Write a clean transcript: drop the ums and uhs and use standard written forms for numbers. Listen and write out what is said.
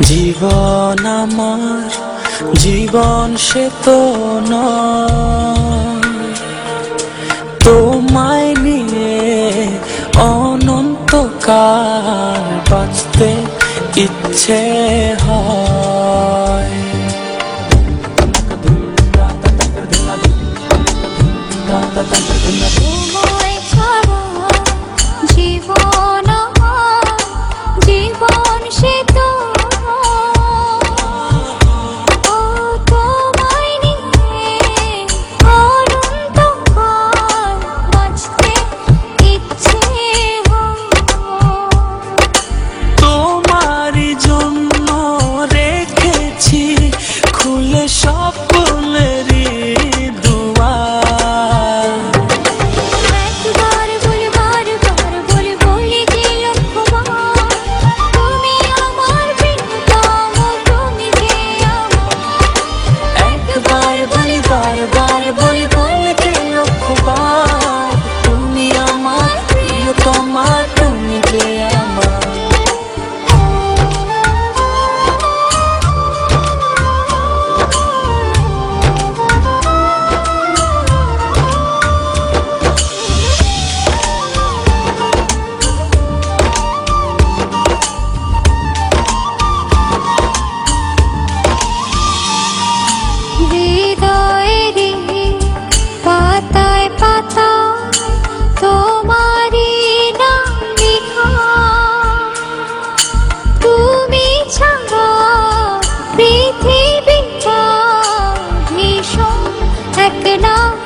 জীবন আমার জীবন সে তো নয়, তোমায় নিয়ে অনন্তকাল বাঁচতে ইচ্ছে হয়। তোমায় ছাড়া জীবন আমার জীবন সে তো তোমায় নিয়ে অনন্তকাল বাঁচতে ইচ্ছে হয়। তোমারই জন্য রেখেছি খুলে স্বপ্নেরই দুয়ার। একবার বলি বারবার বলি বলি যে লক্ষ্যবার, তুমি আমার প্রিয়তম, তুমি যে আমার। একবার বলি বারবার বলি বলি যে লক্ষ্যবার, তুমি আমার প্রিয়তমা, তুমি যে আমার। হৃদয়েরই পাতায় পাতায় তোমারই নাম লেখা, তুমি ছাড়া পৃথিবীটা ভীষণ এক নাম